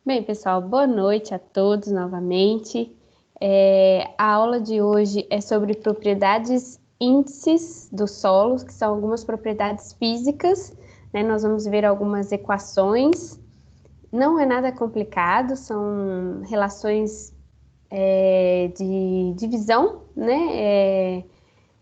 Bem, pessoal, boa noite a todos novamente. A aula de hoje é sobre propriedades índices dos solos, que são algumas propriedades físicas, né? Nós vamos ver algumas equações. Não é nada complicado, são relações de divisão, né?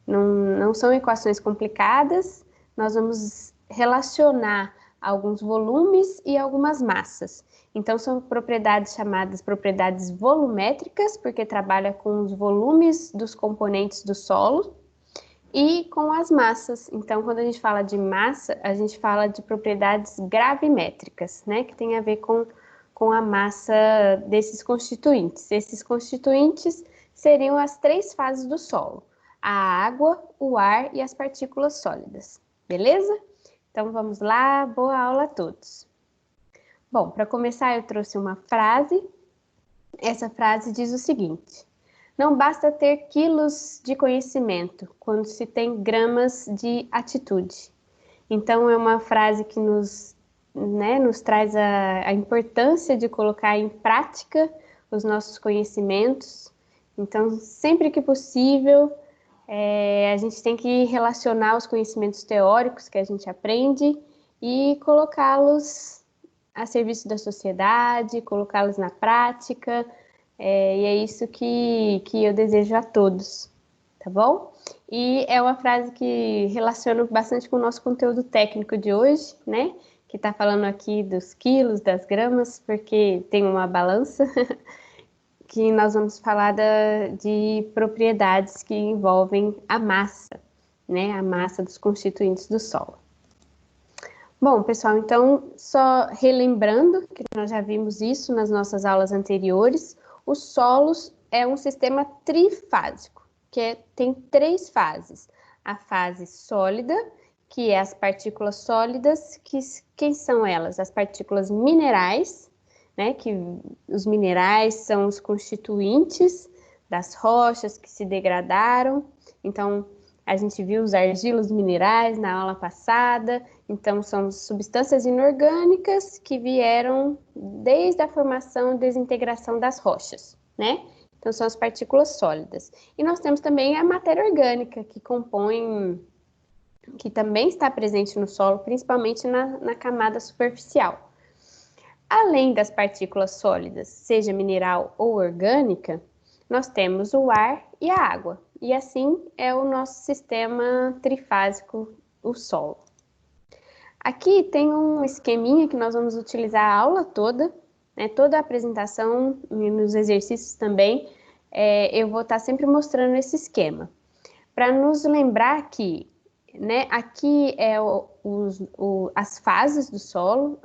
Não são equações complicadas. Nós vamos relacionar alguns volumes e algumas massas. Então, são propriedades chamadas propriedades volumétricas, porque trabalha com os volumes dos componentes do solo, e com as massas. Então, quando a gente fala de massa, a gente fala de propriedades gravimétricas, né? Que tem a ver com a massa desses constituintes. Esses constituintes seriam as três fases do solo: a água, o ar e as partículas sólidas. Beleza? Então, vamos lá. Boa aula a todos. Bom, para começar, eu trouxe uma frase. Essa frase diz o seguinte: não basta ter quilos de conhecimento quando se tem gramas de atitude. Então, é uma frase que nos traz a importância de colocar em prática os nossos conhecimentos. Então, sempre que possível, a gente tem que relacionar os conhecimentos teóricos que a gente aprende e colocá-los a serviço da sociedade, colocá-los na prática, e é isso que eu desejo a todos, tá bom? E é uma frase que relaciona bastante com o nosso conteúdo técnico de hoje, né? Que tá falando aqui dos quilos, das gramas, porque tem uma balança, que nós vamos falar de propriedades que envolvem a massa, né? A massa dos constituintes do solo. Bom, pessoal, então, só relembrando que nós já vimos isso nas nossas aulas anteriores, os solos é um sistema trifásico, que tem três fases. A fase sólida, que é as partículas sólidas, quem são elas? As partículas minerais, né? Que os minerais são os constituintes das rochas que se degradaram. Então, a gente viu os argilos minerais na aula passada. Então, são substâncias inorgânicas que vieram desde a formação e desintegração das rochas, né? Então, são as partículas sólidas. E nós temos também a matéria orgânica, que também está presente no solo, principalmente na camada superficial. Além das partículas sólidas, seja mineral ou orgânica, nós temos o ar e a água. E assim é o nosso sistema trifásico, o solo. Aqui tem um esqueminha que nós vamos utilizar a aula toda, né? Toda a apresentação e nos exercícios também, eu vou estar sempre mostrando esse esquema. Para nos lembrar que, né, aqui é as fases do solo,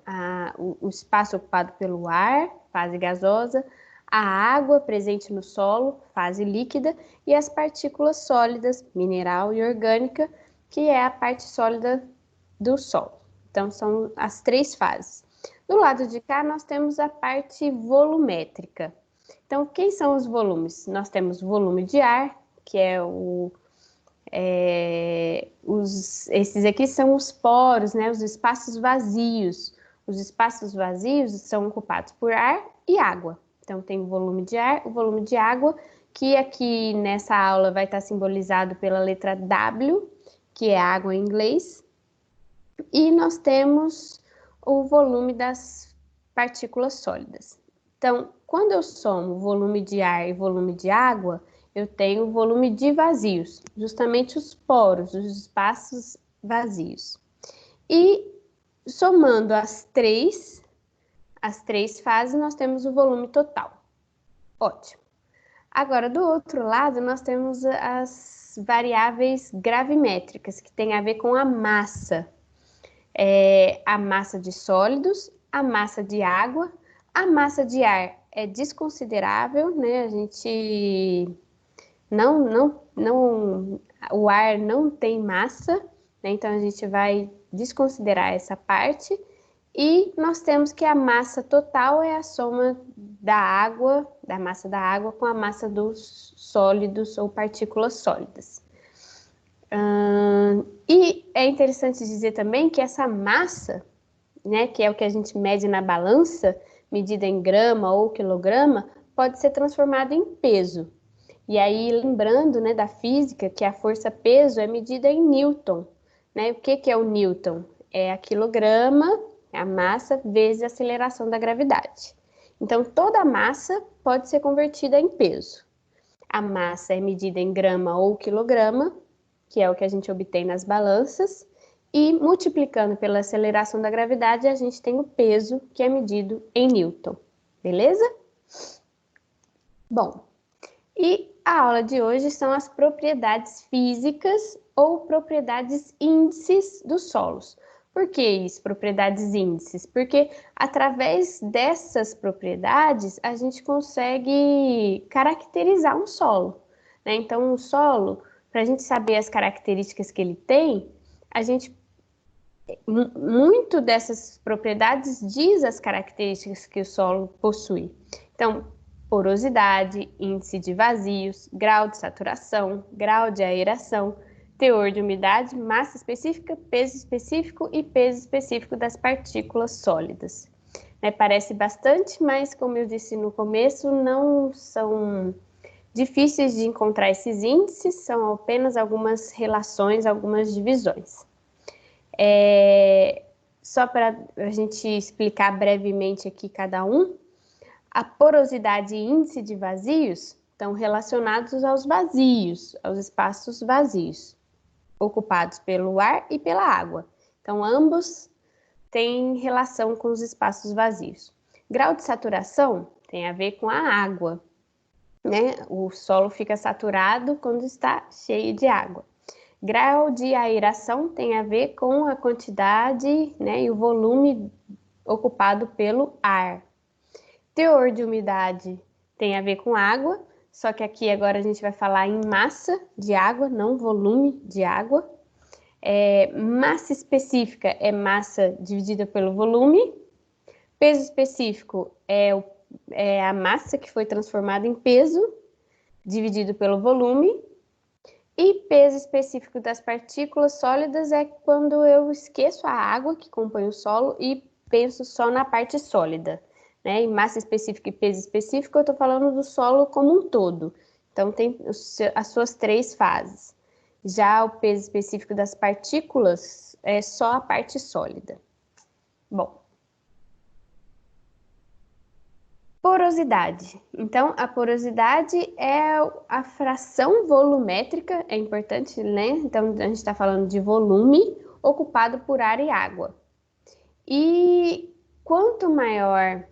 o espaço ocupado pelo ar, fase gasosa, a água presente no solo, fase líquida, e as partículas sólidas, mineral e orgânica, que é a parte sólida do solo. Então, são as três fases. Do lado de cá, nós temos a parte volumétrica. Então, quem são os volumes? Nós temos o volume de ar, que é esses aqui são os poros, né? Os espaços vazios. Os espaços vazios são ocupados por ar e água. Então, tem o volume de ar, o volume de água, que aqui nessa aula vai estar simbolizado pela letra W, que é água em inglês. E nós temos o volume das partículas sólidas. Então, quando eu somo volume de ar e volume de água, eu tenho o volume de vazios, justamente os poros, os espaços vazios. E somando as três fases, nós temos o volume total. Ótimo. Agora, do outro lado, nós temos as variáveis gravimétricas, que tem a ver com a massa. A massa de sólidos, a massa de água, a massa de ar é desconsiderável, né? A gente o ar não tem massa, né? Então a gente vai desconsiderar essa parte. E nós temos que a massa total é a soma da água, da massa da água com a massa dos sólidos ou partículas sólidas. E é interessante dizer também que essa massa, né, que é o que a gente mede na balança, medida em grama ou quilograma, pode ser transformado em peso. E aí, lembrando, né, da física, que a força-peso é medida em newton, né? O que é o newton? É a quilograma, a massa, vezes a aceleração da gravidade. Então, toda a massa pode ser convertida em peso. A massa é medida em grama ou quilograma, que é o que a gente obtém nas balanças, e multiplicando pela aceleração da gravidade, a gente tem o peso, que é medido em newton. Beleza? Bom, e a aula de hoje são as propriedades físicas ou propriedades índices dos solos. Por que isso, propriedades índices? Porque através dessas propriedades a gente consegue caracterizar um solo, né? Então, um solo, para a gente saber as características que ele tem, a gente muito dessas propriedades diz as características que o solo possui. Então, porosidade, índice de vazios, grau de saturação, grau de aeração, teor de umidade, massa específica, peso específico e peso específico das partículas sólidas. Parece bastante, mas como eu disse no começo, não são difíceis de encontrar esses índices, são apenas algumas relações, algumas divisões. Só para a gente explicar brevemente aqui cada um, a porosidade e índice de vazios estão relacionados aos vazios, aos espaços vazios, ocupados pelo ar e pela água. Então, ambos têm relação com os espaços vazios. Grau de saturação tem a ver com a água, né? O solo fica saturado quando está cheio de água. Grau de aeração tem a ver com a quantidade, né, e o volume ocupado pelo ar. Teor de umidade tem a ver com água, só que aqui agora a gente vai falar em massa de água, não volume de água. Massa específica é massa dividida pelo volume. Peso específico é a massa que foi transformada em peso, dividido pelo volume. E peso específico das partículas sólidas é quando eu esqueço a água que compõe o solo e penso só na parte sólida, né? E massa específica e peso específico, eu estou falando do solo como um todo. Então, tem as suas três fases. Já o peso específico das partículas é só a parte sólida. Bom. Porosidade. Então, a porosidade é a fração volumétrica, é importante, né? Então, a gente está falando de volume ocupado por ar e água. E quanto maior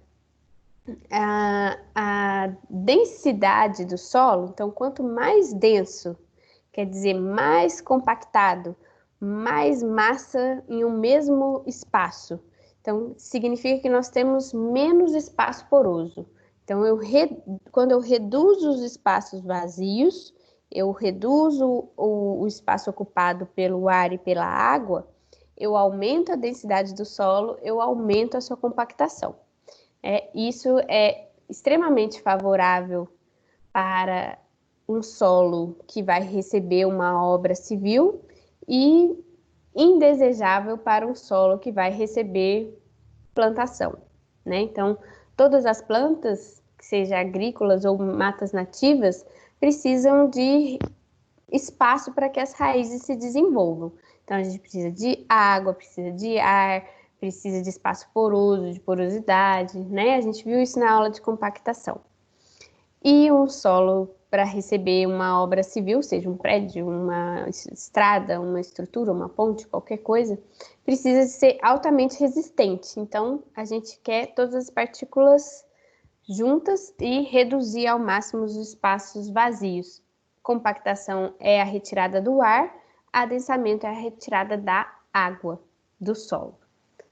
a densidade do solo, então, quanto mais denso, quer dizer, mais compactado, mais massa em um mesmo espaço. Então, significa que nós temos menos espaço poroso. Então, quando eu reduzo os espaços vazios, eu reduzo o espaço ocupado pelo ar e pela água, eu aumento a densidade do solo, eu aumento a sua compactação. Isso é extremamente favorável para um solo que vai receber uma obra civil e indesejável para um solo que vai receber plantação, né? Então, todas as plantas, seja agrícolas ou matas nativas, precisam de espaço para que as raízes se desenvolvam. Então, a gente precisa de água, precisa de ar, precisa de espaço poroso, de porosidade, né? A gente viu isso na aula de compactação. E um solo para receber uma obra civil, seja um prédio, uma estrada, uma estrutura, uma ponte, qualquer coisa, precisa ser altamente resistente. Então, a gente quer todas as partículas juntas e reduzir ao máximo os espaços vazios. Compactação é a retirada do ar, adensamento é a retirada da água do solo.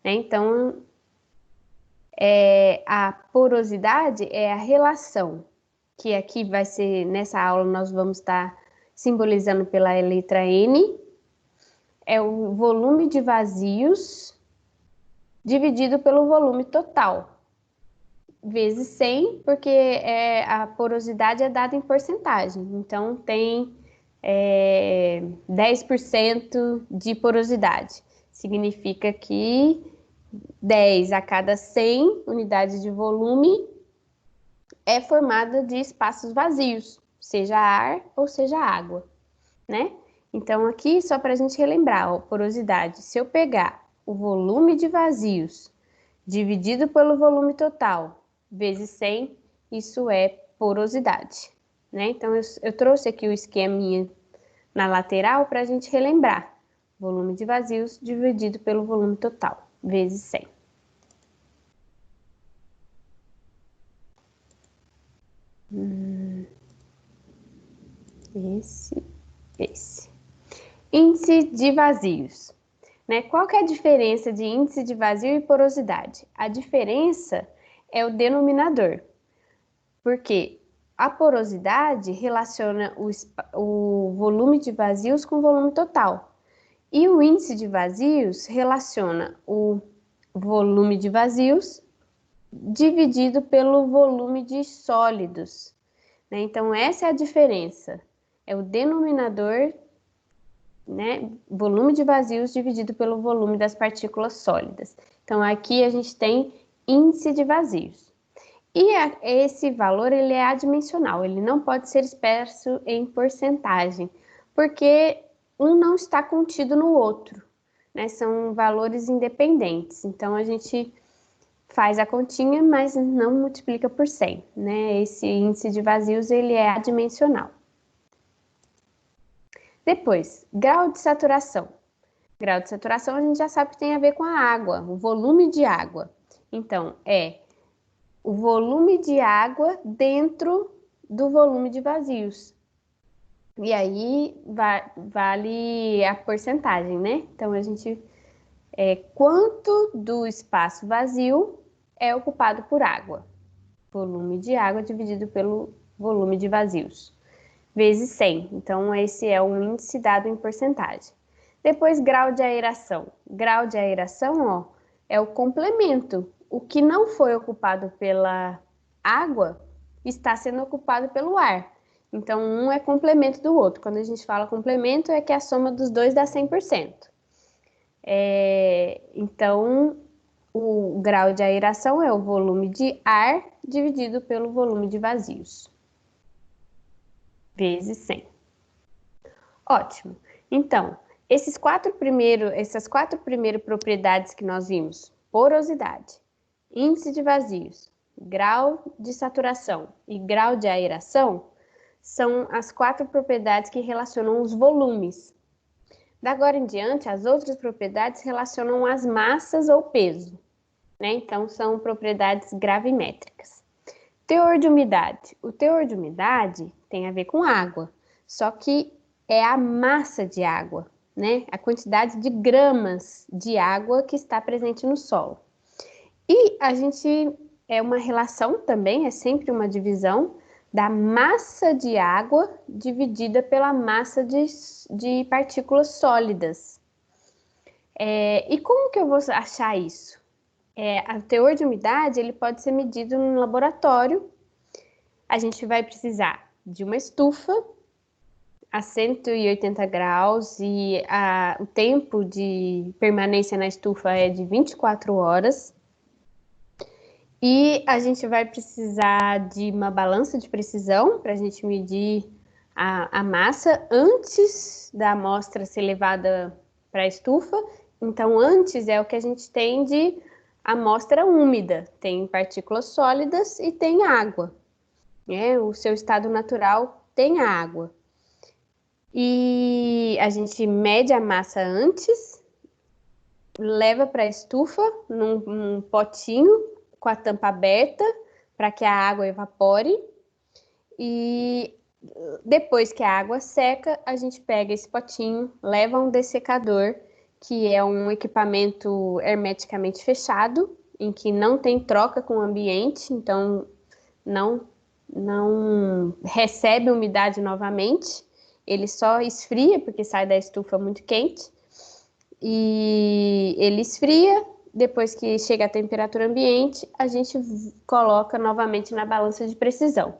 Então, a porosidade é a relação que aqui vai ser, nessa aula nós vamos estar simbolizando pela letra N, é o volume de vazios dividido pelo volume total, vezes 100, porque a porosidade é dada em porcentagem, então tem 10% de porosidade, significa que 10 a cada 100 unidades de volume é formada de espaços vazios, seja ar ou seja água, né? Então, aqui, só para a gente relembrar, ó, porosidade, se eu pegar o volume de vazios dividido pelo volume total, vezes 100, isso é porosidade, né? Então, eu trouxe aqui o esqueminha na lateral para a gente relembrar. Volume de vazios dividido pelo volume total, vezes 100. Esse. Índice de vazios. Né? Qual que é a diferença de índice de vazio e porosidade? A diferença é o denominador, porque a porosidade relaciona o volume de vazios com o volume total, e o índice de vazios relaciona o volume de vazios dividido pelo volume de sólidos, né? Então, essa é a diferença, é o denominador, né, volume de vazios dividido pelo volume das partículas sólidas. Então, aqui a gente tem índice de vazios. E esse valor, ele é adimensional, ele não pode ser expresso em porcentagem, porque um não está contido no outro, né? São valores independentes. Então, a gente faz a continha, mas não multiplica por 100, né? Esse índice de vazios, ele é adimensional. Depois, grau de saturação. Grau de saturação a gente já sabe que tem a ver com a água, o volume de água. Então, é o volume de água dentro do volume de vazios. E aí vale a porcentagem, né? Então, a gente quanto do espaço vazio é ocupado por água. Volume de água dividido pelo volume de vazios, vezes 100. Então, esse é um índice dado em porcentagem. Depois, grau de aeração. Grau de aeração, ó, é o complemento. O que não foi ocupado pela água está sendo ocupado pelo ar. Então, um é complemento do outro. Quando a gente fala complemento, é que a soma dos dois dá 100%. Então, o grau de aeração é o volume de ar dividido pelo volume de vazios, vezes 100. Ótimo. Então, essas quatro primeiras propriedades que nós vimos, porosidade, índice de vazios, grau de saturação e grau de aeração, são as 4 propriedades que relacionam os volumes. Da agora em diante, as outras propriedades relacionam as massas ou peso, né? Então, são propriedades gravimétricas. Teor de umidade. O teor de umidade tem a ver com água, só que é a massa de água, né? A quantidade de gramas de água que está presente no solo. E a gente é uma relação também, é sempre uma divisão da massa de água dividida pela massa de partículas sólidas. E como que eu vou achar isso? O teor de umidade, ele pode ser medido no laboratório. A gente vai precisar de uma estufa a 180 graus e o tempo de permanência na estufa é de 24 horas. E a gente vai precisar de uma balança de precisão para a gente medir a massa antes da amostra ser levada para a estufa. Então, antes é o que a gente tem de amostra úmida, tem partículas sólidas e tem água, né? O seu estado natural tem a água. E a gente mede a massa antes, leva para a estufa num potinho com a tampa aberta para que a água evapore. E depois que a água seca, a gente pega esse potinho, leva a um dessecador, que é um equipamento hermeticamente fechado, em que não tem troca com o ambiente, então não recebe umidade novamente, ele só esfria, porque sai da estufa muito quente, e ele esfria. Depois que chega a temperatura ambiente, a gente coloca novamente na balança de precisão.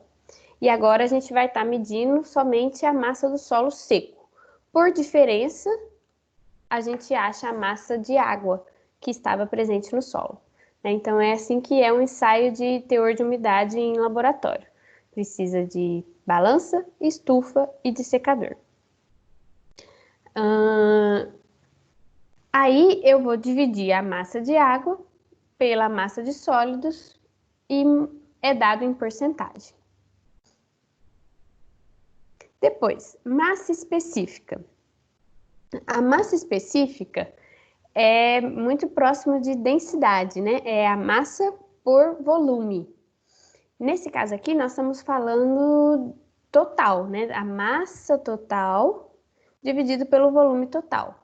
E agora a gente vai estar medindo somente a massa do solo seco. Por diferença, a gente acha a massa de água, que estava presente no solo. Então, é assim que é um ensaio de teor de umidade em laboratório. Precisa de balança, estufa e de secador. Aí, eu vou dividir a massa de água pela massa de sólidos e é dado em porcentagem. Depois, massa específica. A massa específica é muito próximo de densidade, né? É a massa por volume. Nesse caso aqui, nós estamos falando total, né? A massa total dividido pelo volume total.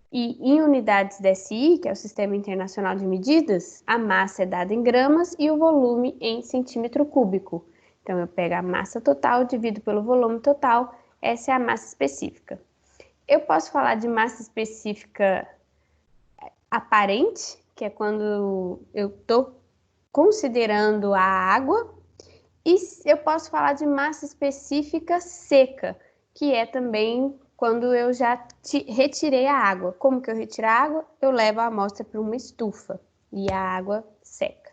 E em unidades DSI, que é o Sistema Internacional de Medidas, a massa é dada em gramas e o volume em centímetro cúbico. Então, eu pego a massa total, divido pelo volume total, essa é a massa específica. Eu posso falar de massa específica aparente, que é quando eu estou considerando a água, e eu posso falar de massa específica seca, que é também quando eu já retirei a água. Como que eu retiro a água? Eu levo a amostra para uma estufa e a água seca.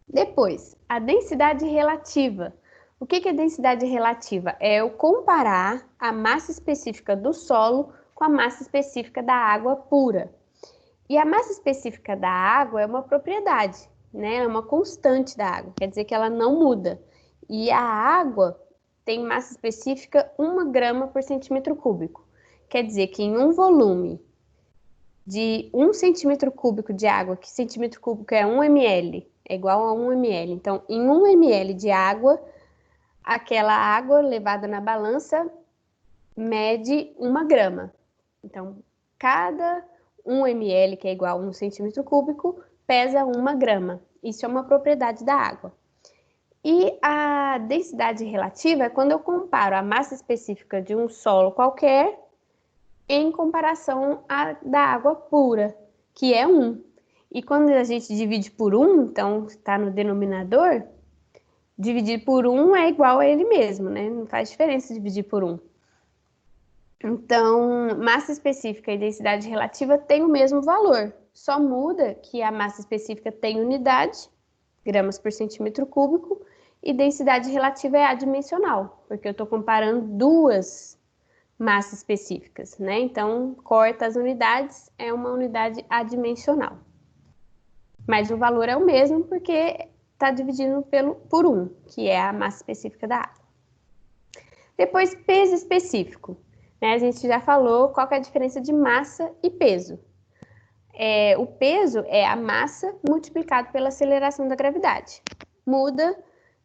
Depois, a densidade relativa. O que é densidade relativa? É eu comparar a massa específica do solo com a massa específica da água pura. E a massa específica da água é uma propriedade, né? É uma constante da água, quer dizer que ela não muda. E a água tem massa específica 1 grama por centímetro cúbico. Quer dizer que em um volume de 1 centímetro cúbico de água, que centímetro cúbico é 1 ml, é igual a 1 ml. Então, em 1 ml de água, aquela água levada na balança mede 1 grama. Então, cada 1 ml, que é igual a 1 centímetro cúbico, pesa 1 grama. Isso é uma propriedade da água. E a densidade relativa é quando eu comparo a massa específica de um solo qualquer em comparação à da água pura, que é 1. E quando a gente divide por 1, então está no denominador, dividir por 1 é igual a ele mesmo, né? Não faz diferença dividir por 1. Então, massa específica e densidade relativa têm o mesmo valor, só muda que a massa específica tem unidade, gramas por centímetro cúbico, e densidade relativa é adimensional, porque eu estou comparando duas massas específicas, né? Então, corta as unidades, é uma unidade adimensional. Mas o valor é o mesmo porque está dividindo por 1, que é a massa específica da água. Depois, peso específico. A gente já falou qual que é a diferença de massa e peso. O peso é a massa multiplicado pela aceleração da gravidade. Muda,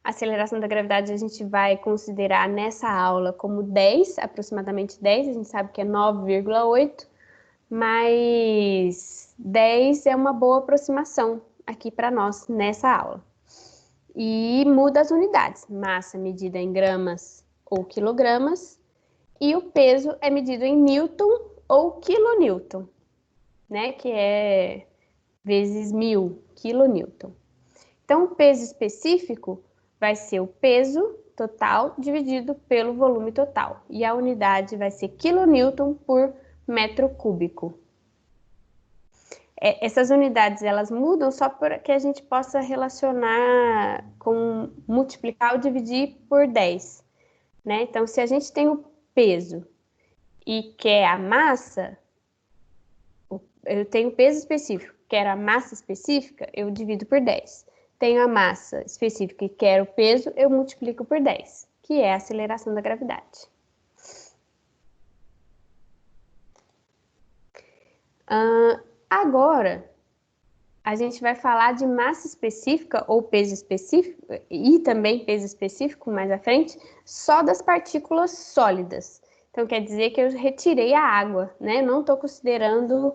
a aceleração da gravidade a gente vai considerar nessa aula como 10, aproximadamente 10, a gente sabe que é 9,8, mas 10 é uma boa aproximação aqui para nós nessa aula. E muda as unidades, massa medida em gramas ou quilogramas, e o peso é medido em newton ou quilonewton, né? Que é vezes 1000 quilonewton. Então, o peso específico vai ser o peso total dividido pelo volume total. E a unidade vai ser quilonewton por metro cúbico. Essas unidades, elas mudam só para que a gente possa relacionar com multiplicar ou dividir por 10, né? Então, se a gente tem o peso e quer a massa, eu tenho peso específico, quero a massa específica, eu divido por 10. Tenho a massa específica e quero o peso, eu multiplico por 10, que é a aceleração da gravidade. Agora, a gente vai falar de massa específica ou peso específico, e também peso específico mais à frente, só das partículas sólidas. Então, quer dizer que eu retirei a água, né? Não estou considerando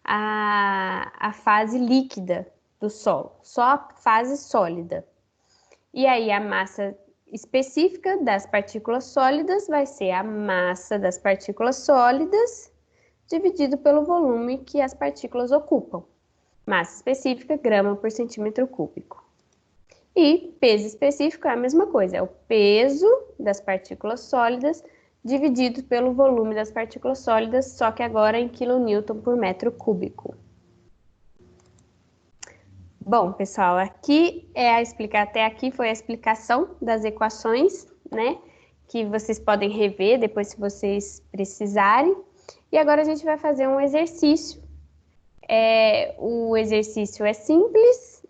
a fase líquida do solo, só a fase sólida. E aí, a massa específica das partículas sólidas vai ser a massa das partículas sólidas dividido pelo volume que as partículas ocupam. Massa específica, grama por centímetro cúbico. E peso específico é a mesma coisa, é o peso das partículas sólidas dividido pelo volume das partículas sólidas, só que agora em quilonewton por metro cúbico. Bom, pessoal, até aqui foi a explicação das equações, né? Que vocês podem rever depois se vocês precisarem. E agora a gente vai fazer um exercício. O exercício é simples,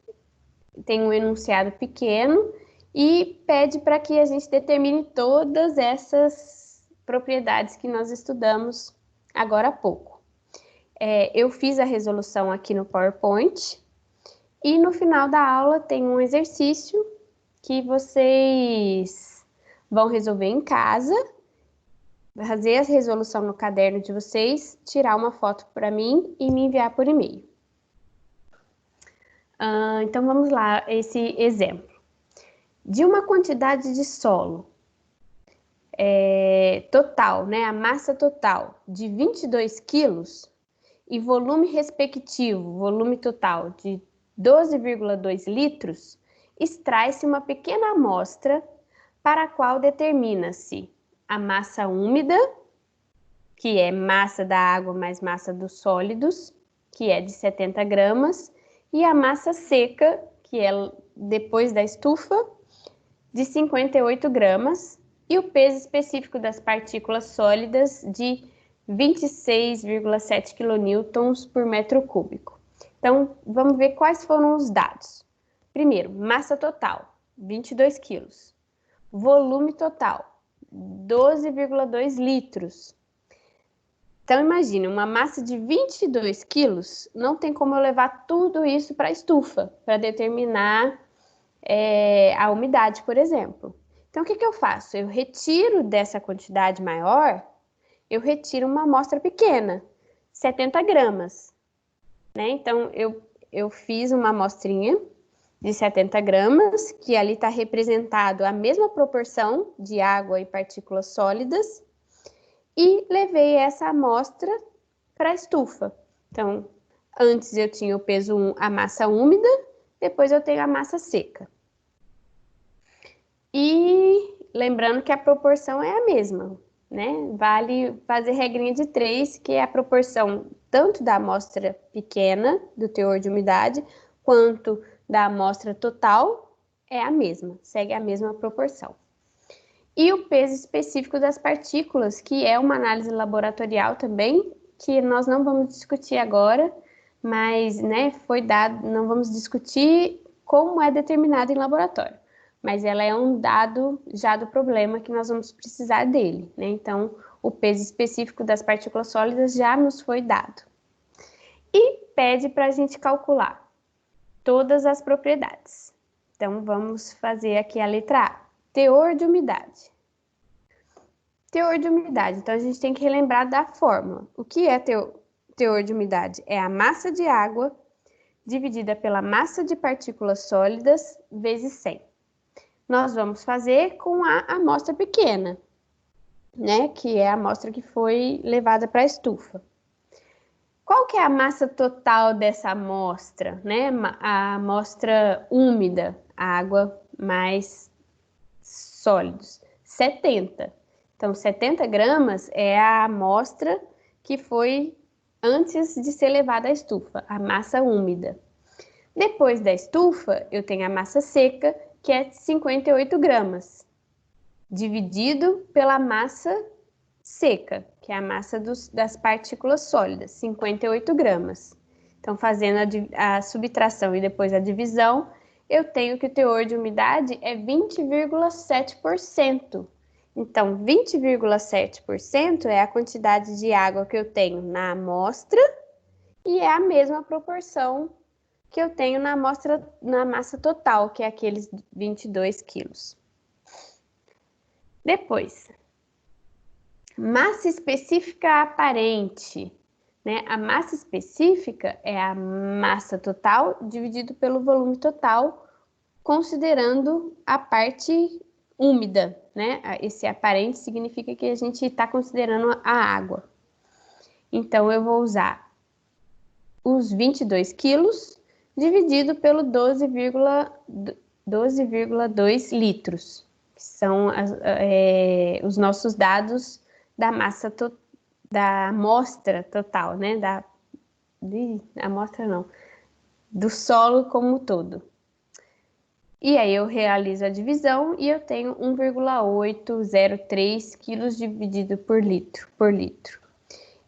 tem um enunciado pequeno e pede para que a gente determine todas essas propriedades que nós estudamos agora há pouco. Eu fiz a resolução aqui no PowerPoint e no final da aula tem um exercício que vocês vão resolver em casa, fazer a resolução no caderno de vocês, tirar uma foto para mim e me enviar por e-mail. Então vamos lá, esse exemplo. De uma quantidade de solo total, né, a massa total de 22 quilos e volume respectivo, volume total de 12,2 litros, extrai-se uma pequena amostra para a qual determina-se a massa úmida, que é massa da água mais massa dos sólidos, que é de 70 gramas, e a massa seca, que é depois da estufa, de 58 gramas, e o peso específico das partículas sólidas de 26,7 quilonewtons por metro cúbico. Então, vamos ver quais foram os dados. Primeiro, massa total, 22 quilos. Volume total, 12,2 litros. Então, imagine, uma massa de 22 quilos, não tem como eu levar tudo isso para a estufa, para determinar a umidade, por exemplo. Então, o que eu faço? Eu retiro dessa quantidade maior, eu retiro uma amostra pequena, 70 gramas. Né? Então, eu fiz uma amostrinha de 70 gramas, que ali está representado a mesma proporção de água e partículas sólidas, e levei essa amostra para a estufa. Então, antes eu tinha o peso 1, a massa úmida, depois eu tenho a massa seca. E lembrando que a proporção é a mesma, né? Vale fazer regrinha de 3, que é a proporção tanto da amostra pequena, do teor de umidade, quanto da amostra total, é a mesma, segue a mesma proporção. E o peso específico das partículas, que é uma análise laboratorial também, que nós não vamos discutir agora, mas né, foi dado, não vamos discutir como é determinado em laboratório, mas ela é um dado já do problema que nós vamos precisar dele, né? Então, o peso específico das partículas sólidas já nos foi dado. E pede para a gente calcular todas as propriedades. Então, vamos fazer aqui a letra A. Teor de umidade. Teor de umidade. Então, a gente tem que relembrar da fórmula. O que é teor de umidade? É a massa de água dividida pela massa de partículas sólidas vezes 100. Nós vamos fazer com a amostra pequena, né? Que é a amostra que foi levada para a estufa. Qual que é a massa total dessa amostra, né? A amostra úmida, água mais sólidos, 70. Então, 70 gramas é a amostra que foi antes de ser levada à estufa, a massa úmida. Depois da estufa, eu tenho a massa seca, que é 58 gramas, dividido pela massa seca, que é a massa das partículas sólidas, 58 gramas. Então, fazendo a subtração e depois a divisão, eu tenho que o teor de umidade é 20,7%. Então, 20,7% é a quantidade de água que eu tenho na amostra e é a mesma proporção que eu tenho na massa total, que é aqueles 22 quilos. Depois, massa específica aparente, né? A massa específica é a massa total dividido pelo volume total, considerando a parte úmida, né? Esse aparente significa que a gente está considerando a água. Então, eu vou usar os 22 quilos dividido pelo 12,2 litros, que são os nossos dados da massa da amostra total, né? Amostra não, do solo como um todo. E aí eu realizo a divisão e eu tenho 1,803 quilos dividido por litro.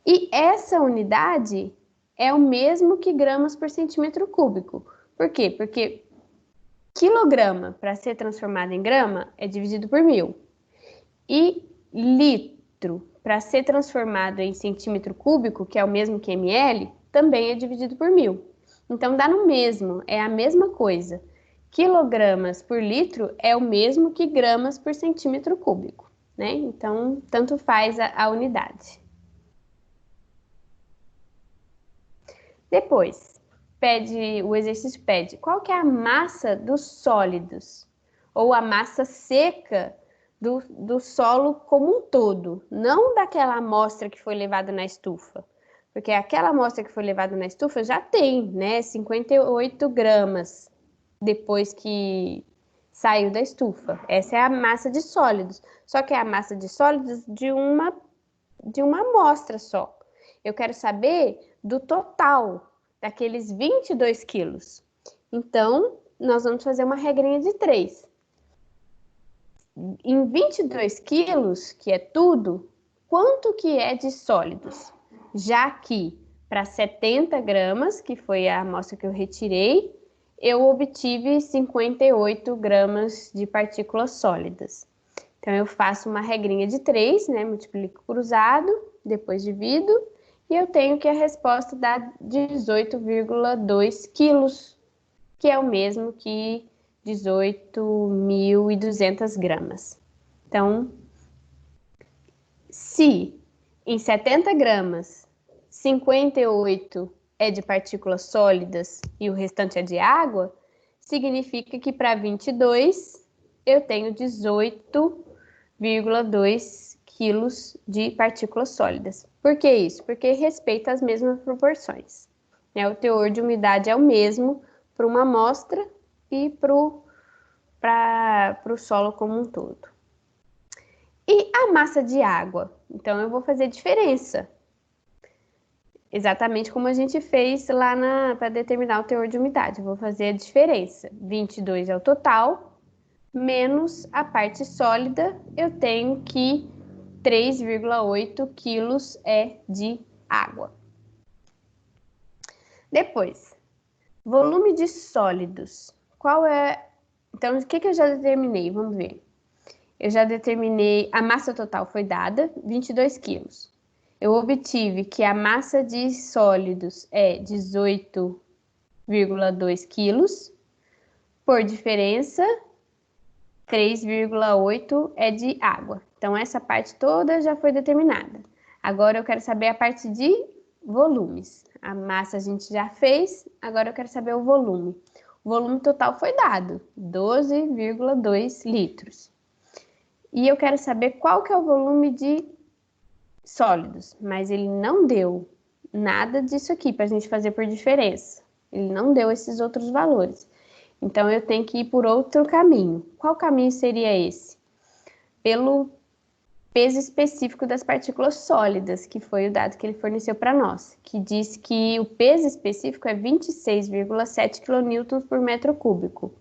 E essa unidade é o mesmo que gramas por centímetro cúbico. Por quê? Porque quilograma, para ser transformado em grama, é dividido por 1000. E litro, para ser transformado em centímetro cúbico, que é o mesmo que ml, também é dividido por 1000. Então dá no mesmo, é a mesma coisa. Quilogramas por litro é o mesmo que gramas por centímetro cúbico, né? Então, tanto faz a unidade. Depois, o exercício pede qual que é a massa dos sólidos, ou a massa seca do solo como um todo, não daquela amostra que foi levada na estufa. Porque aquela amostra que foi levada na estufa já tem, né, 58 gramas depois que saiu da estufa. Essa é a massa de sólidos. Só que é a massa de sólidos de uma amostra só. Eu quero saber do total, daqueles 22 quilos. Então, nós vamos fazer uma regrinha de 3. Em 22 quilos, que é tudo, quanto que é de sólidos? Já que para 70 gramas, que foi a amostra que eu retirei, eu obtive 58 gramas de partículas sólidas. Então, eu faço uma regrinha de 3, né? Multiplico cruzado, depois divido, e eu tenho que a resposta dá 18,2 quilos, que é o mesmo que 18.200 gramas. Então, se em 70 gramas, 58 é de partículas sólidas e o restante é de água, significa que para 22 eu tenho 18,2 quilos de partículas sólidas. Por que isso? Porque respeita as mesmas proporções. O teor de umidade é o mesmo para uma amostra e para o solo como um todo. E a massa de água? Então, eu vou fazer diferença. Exatamente como a gente fez lá para determinar o teor de umidade. Eu vou fazer a diferença. 22 é o total, menos a parte sólida, eu tenho que 3,8 quilos é de água. Depois, volume de sólidos. Qual é... Então, o que eu já determinei? Vamos ver. Eu já determinei, a massa total foi dada, 22 quilos. Eu obtive que a massa de sólidos é 18,2 quilos. Por diferença, 3,8 é de água. Então, essa parte toda já foi determinada. Agora, eu quero saber a parte de volumes. A massa a gente já fez, agora eu quero saber o volume. O volume total foi dado, 12,2 litros. E eu quero saber qual que é o volume de sólidos, mas ele não deu nada disso aqui para a gente fazer por diferença. Ele não deu esses outros valores. Então, eu tenho que ir por outro caminho. Qual caminho seria esse? Pelo peso específico das partículas sólidas, que foi o dado que ele forneceu para nós, que diz que o peso específico é 26,7 kN por metro cúbico.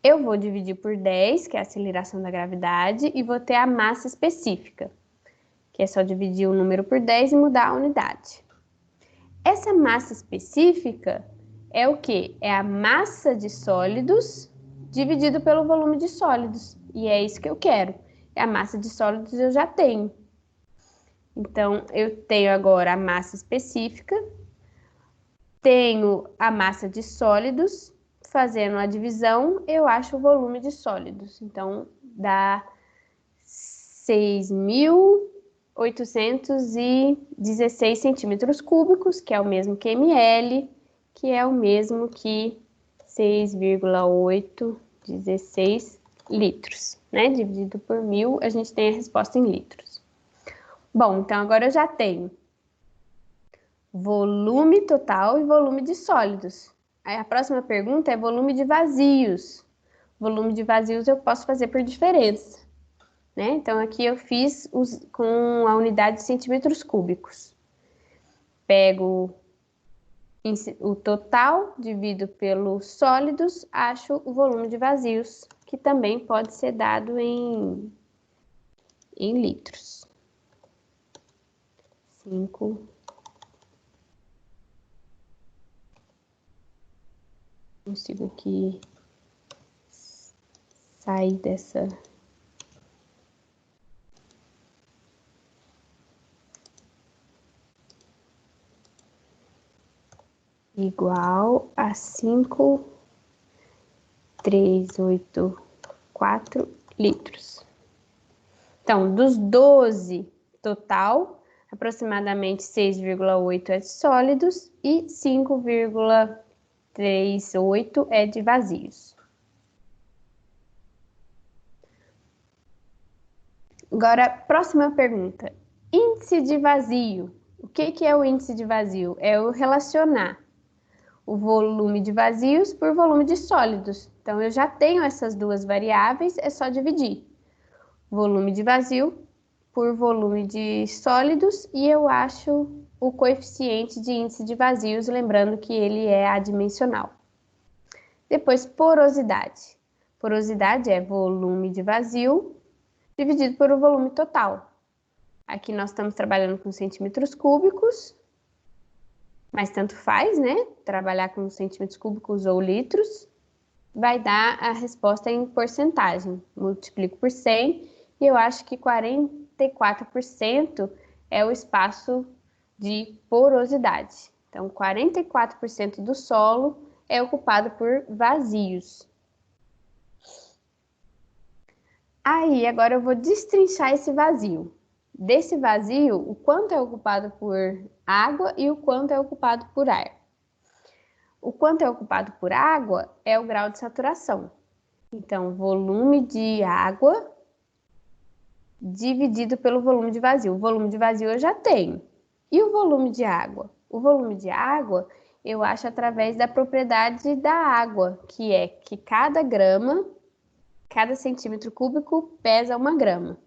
Eu vou dividir por 10, que é a aceleração da gravidade, e vou ter a massa específica, que é só dividir o número por 10 e mudar a unidade. Essa massa específica é o quê? É a massa de sólidos dividido pelo volume de sólidos. E é isso que eu quero. A massa de sólidos eu já tenho. Então, eu tenho agora a massa específica, tenho a massa de sólidos, fazendo a divisão, eu acho o volume de sólidos. Então, dá 6.816 centímetros cúbicos, que é o mesmo que ml, que é o mesmo que 6,816 litros, né? Dividido por 1000, a gente tem a resposta em litros. Bom, então agora eu já tenho volume total e volume de sólidos. Aí a próxima pergunta é volume de vazios. Volume de vazios eu posso fazer por diferença, né? Então, aqui eu fiz com a unidade de centímetros cúbicos. Pego o total, divido pelos sólidos, acho o volume de vazios, que também pode ser dado em litros. 5. Consigo aqui sair dessa... igual a 5,384 litros. Então, dos 12 total, aproximadamente 6,8 é de sólidos e 5,38 é de vazios. Agora, próxima pergunta. Índice de vazio. O que é o índice de vazio? É eu relacionar o volume de vazios por volume de sólidos. Então, eu já tenho essas duas variáveis, é só dividir. Volume de vazio por volume de sólidos e eu acho o coeficiente de índice de vazios, lembrando que ele é adimensional. Depois, porosidade. Porosidade é volume de vazio dividido por o volume total. Aqui nós estamos trabalhando com centímetros cúbicos, mas tanto faz, né? Trabalhar com centímetros cúbicos ou litros, vai dar a resposta em porcentagem. Multiplico por 100 e eu acho que 44% é o espaço de porosidade. Então, 44% do solo é ocupado por vazios. Aí, agora eu vou destrinchar esse vazio. Desse vazio, o quanto é ocupado por água e o quanto é ocupado por ar. O quanto é ocupado por água é o grau de saturação. Então, volume de água dividido pelo volume de vazio. O volume de vazio eu já tenho. E o volume de água? O volume de água eu acho através da propriedade da água, que é que cada grama, cada centímetro cúbico pesa 1 grama.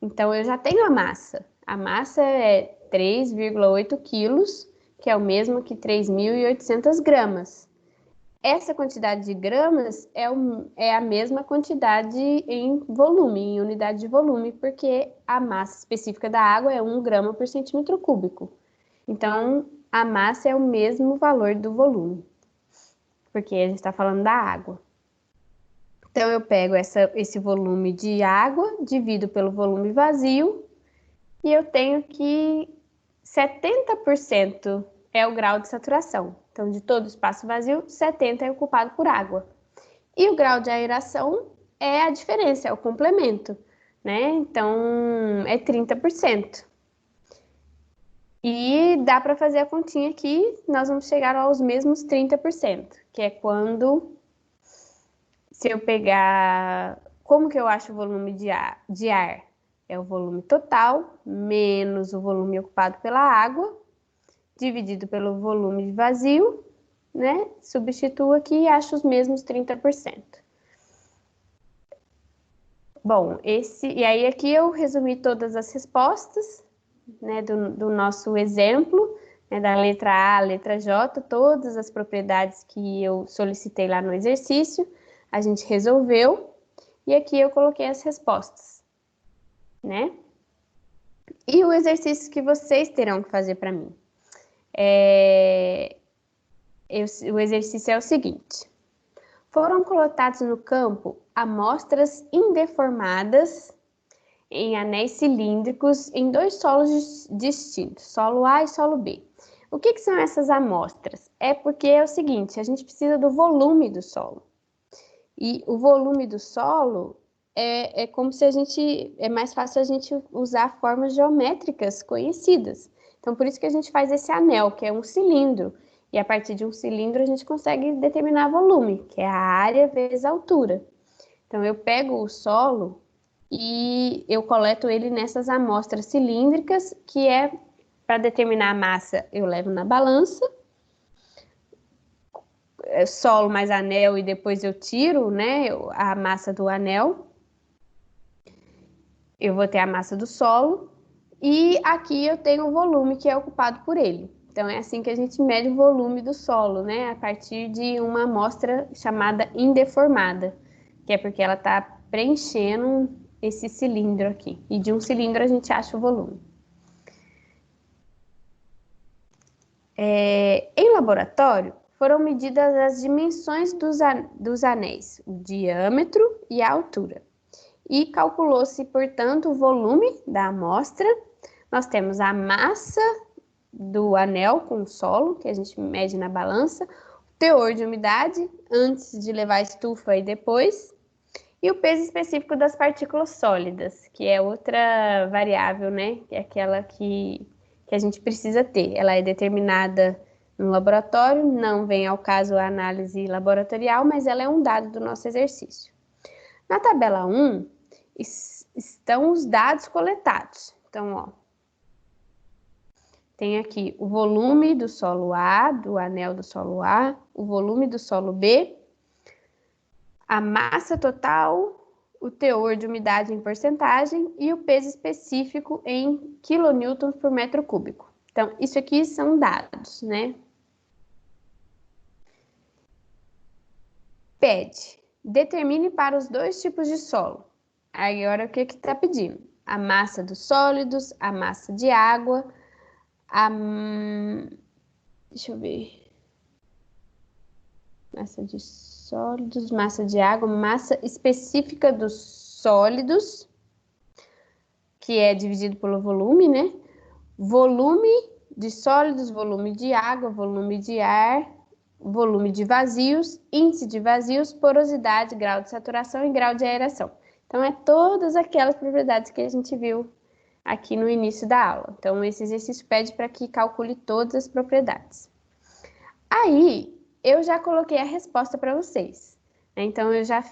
Então, eu já tenho a massa. A massa é 3,8 quilos, que é o mesmo que 3.800 gramas. Essa quantidade de gramas é a mesma quantidade em volume, em unidade de volume, porque a massa específica da água é 1 grama por centímetro cúbico. Então, a massa é o mesmo valor do volume, porque a gente está falando da água. Então, eu pego esse volume de água, divido pelo volume vazio, e eu tenho que 70% é o grau de saturação. Então, de todo espaço vazio, 70% é ocupado por água. E o grau de aeração é a diferença, é o complemento, né? Então, é 30%. E dá para fazer a continha aqui, nós vamos chegar aos mesmos 30%, que é quando... Se eu pegar, como que eu acho o volume de ar? É o volume total menos o volume ocupado pela água, dividido pelo volume de vazio, né? Substituo aqui e acho os mesmos 30%. Bom, e aí aqui eu resumi todas as respostas, né, do nosso exemplo, né, da letra A, letra J, todas as propriedades que eu solicitei lá no exercício. A gente resolveu e aqui eu coloquei as respostas, né? E o exercício que vocês terão que fazer para mim. O exercício é o seguinte. Foram colocados no campo amostras indeformadas em anéis cilíndricos em 2 solos distintos, solo A e solo B. O que são essas amostras? É porque é o seguinte, a gente precisa do volume do solo. E o volume do solo é como se é mais fácil a gente usar formas geométricas conhecidas. Então, por isso que a gente faz esse anel, que é um cilindro. E a partir de um cilindro a gente consegue determinar volume, que é a área vezes a altura. Então, eu pego o solo e eu coleto ele nessas amostras cilíndricas, que é para determinar a massa, eu levo na balança, solo mais anel e depois eu tiro, né, a massa do anel. eu vou ter a massa do solo e aqui eu tenho o volume que é ocupado por ele. Então, é assim que a gente mede o volume do solo, né? A partir de uma amostra chamada indeformada, que é porque ela está preenchendo esse cilindro aqui. E de um cilindro a gente acha o volume. Em laboratório, foram medidas as dimensões dos anéis, o diâmetro e a altura. E calculou-se, portanto, o volume da amostra. Nós temos a massa do anel com o solo, que a gente mede na balança, o teor de umidade antes de levar a estufa e depois, e o peso específico das partículas sólidas, que é outra variável, né? Que é aquela que a gente precisa ter. Ela é determinada no laboratório, não vem ao caso a análise laboratorial, mas ela é um dado do nosso exercício. Na tabela 1, estão os dados coletados. Então, ó, tem aqui o volume do solo A, do anel do solo A, o volume do solo B, a massa total, o teor de umidade em porcentagem e o peso específico em quilonewtons por metro cúbico. Então, isso aqui são dados, né? Pede, determine para os dois tipos de solo. Agora, o que está pedindo? A massa dos sólidos, a massa de água, deixa eu ver. Massa de sólidos, massa de água, massa específica dos sólidos, que é dividido pelo volume, né? Volume de sólidos, volume de água, volume de ar, volume de vazios, índice de vazios, porosidade, grau de saturação e grau de aeração. Então, é todas aquelas propriedades que a gente viu aqui no início da aula. Então, esse exercício pede para que calcule todas as propriedades. Aí, eu já coloquei a resposta para vocês. Então, eu já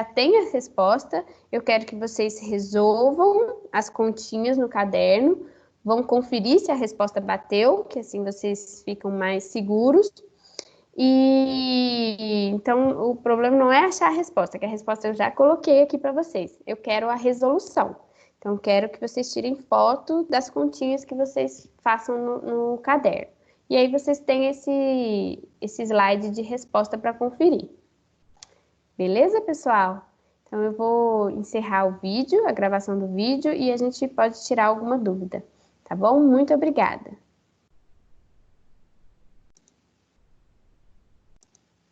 tenho a resposta. Eu quero que vocês resolvam as continhas no caderno, vão conferir se a resposta bateu, que assim vocês ficam mais seguros. E então, o problema não é achar a resposta, que a resposta eu já coloquei aqui para vocês. Eu quero a resolução. Então, quero que vocês tirem foto das continhas que vocês façam no caderno. E aí vocês têm esse slide de resposta para conferir. Beleza, pessoal? Então, eu vou encerrar o vídeo, a gravação do vídeo, e a gente pode tirar alguma dúvida, tá bom? Muito obrigada!